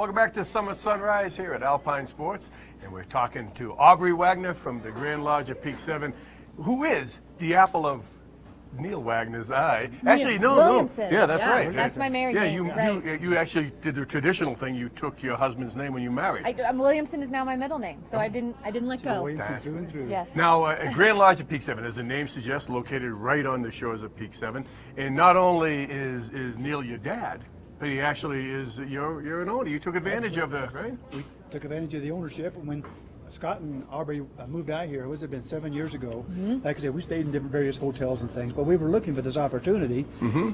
Welcome back to Summit Sunrise here at Alpine Sports, and we're talking to Aubrey Wagner from the Grand Lodge at Peak 7, who is the apple of Neil Wagner's eye. Actually, no. Williamson. Yeah, that's right. That's my married name. You actually did the traditional thing. You took your husband's name when you married. Williamson is now my middle name, so I didn't let go. Williamson through and through. Yes. Now, Grand Lodge at Peak 7, as the name suggests, located right on the shores of Peak 7. And not only is Neil your dad, but he actually is you're an owner. You took advantage of the, right? We took advantage of the ownership when Scott and Aubrey moved out here. It was been 7 years ago. Like I said, we stayed in different various hotels and things, but we were looking for this opportunity,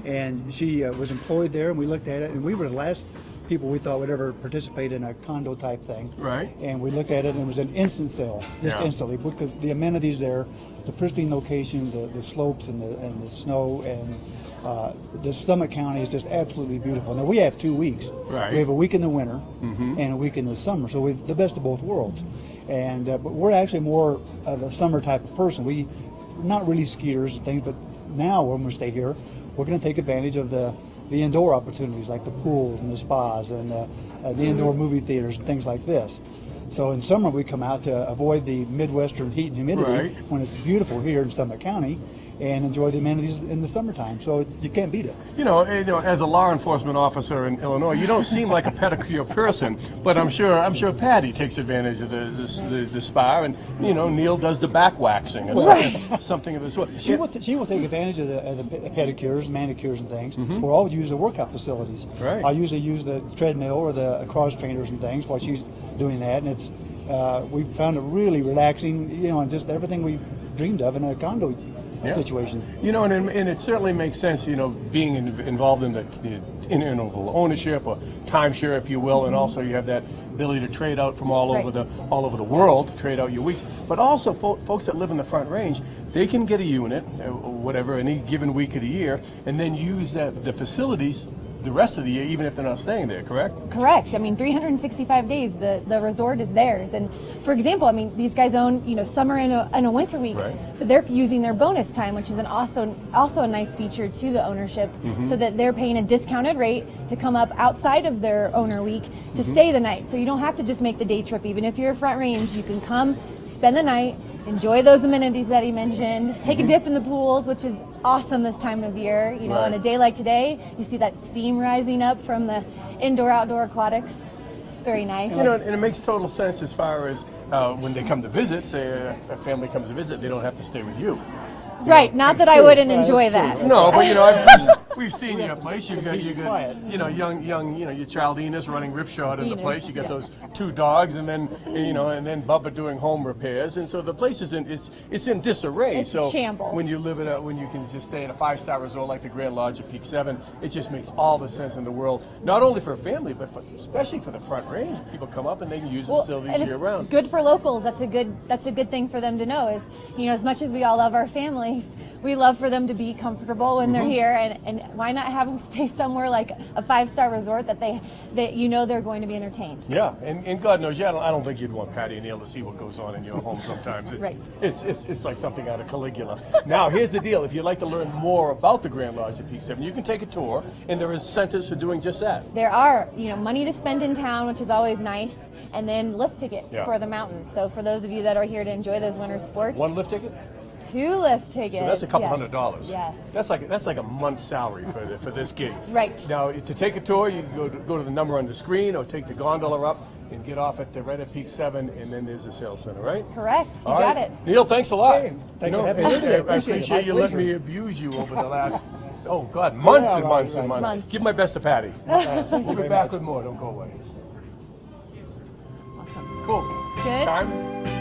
and she was employed there, and we looked at it, and we were the last people we thought would ever participate in a condo type thing. Right. And we looked at it, and it was an instant sale, just instantly, because the amenities there, the pristine location, the slopes and the snow, and the Summit County is just absolutely beautiful. Now we have 2 weeks. Right. We have a week in the winter and a week in the summer, so we've the best of both worlds. And but we're actually more of a summer type of person. We're not really skiers and things, but now when we stay here, we're going to take advantage of the indoor opportunities like the pools and the spas and the indoor movie theaters and things like this. So in summer we come out to avoid the Midwestern heat and humidity when it's beautiful here in Summit County, and enjoy the amenities in the summertime. So you can't beat it. You know, as a law enforcement officer in Illinois, you don't seem like a pedicure person, but I'm sure Patty takes advantage of the spa, and Neil does the back waxing or something of the sort. She will take advantage of the pedicures, manicures, and things. Or I'll use the workout facilities. Right. I'll usually use the treadmill or the cross trainers and things while she's doing that, and it's we've found it really relaxing. And just everything we dreamed of in a condo situation. And it certainly makes sense, being involved in the interval ownership or timeshare, if you will, and also you have that ability to trade out from all over the world, trade out your weeks. But also, folks that live in the Front Range, they can get a unit, whatever, any given week of the year, and then use the facilities the rest of the year, even if they're not staying there, correct? Correct. 365 days, the resort is theirs. And for example, these guys own, summer and a winter week, but they're using their bonus time, which is also a nice feature to the ownership, so that they're paying a discounted rate to come up outside of their owner week to stay the night. So you don't have to just make the day trip. Even if you're a Front Range, you can come, spend the night, enjoy those amenities that he mentioned, take a dip in the pools, which is awesome this time of year. On a day like today, you see that steam rising up from the indoor-outdoor aquatics. It's very nice. And it makes total sense as far as when they come to visit, say a family comes to visit, they don't have to stay with you. Right, not that I wouldn't enjoy that. No, but we've seen your place. You've got young, your child Enos running ripshod in the place. You got those 2 dogs, and then and then Bubba doing home repairs, and so the place is in disarray. It's so shambles. when you live when you can just stay at a 5-star resort like the Grand Lodge at Peak 7, it just makes all the sense in the world. Not only for a family, but especially for the Front Range. People come up and they can use the facilities year round. Good for locals. That's a good thing for them to know. Is as much as we all love our families, we love for them to be comfortable when they're here, and why not have them stay somewhere like a 5-star resort that they're going to be entertained. Yeah, and God knows, I don't think you'd want Patty and Neil to see what goes on in your home sometimes. It's like something out of Caligula. Now, here's the deal. If you'd like to learn more about the Grand Lodge at Peak 7, you can take a tour, and there is centers for doing just that. There are, money to spend in town, which is always nice, and then lift tickets for the mountains. So for those of you that are here to enjoy those winter sports. 1 lift ticket? 2 lift tickets. So that's a couple $100. Yes. That's like a month's salary for this gig. Right. Now, to take a tour, you can go to the number on the screen or take the gondola up and get off at right at Peak 7, and then there's the sales center, right? Correct. You got it. Neil, thanks a lot. Hey, thank you for having me I today. appreciate you letting me abuse you over the last, months and months and months. Give my best to Patty. We'll be back with more. Don't go away. Awesome. Cool. Good. Time?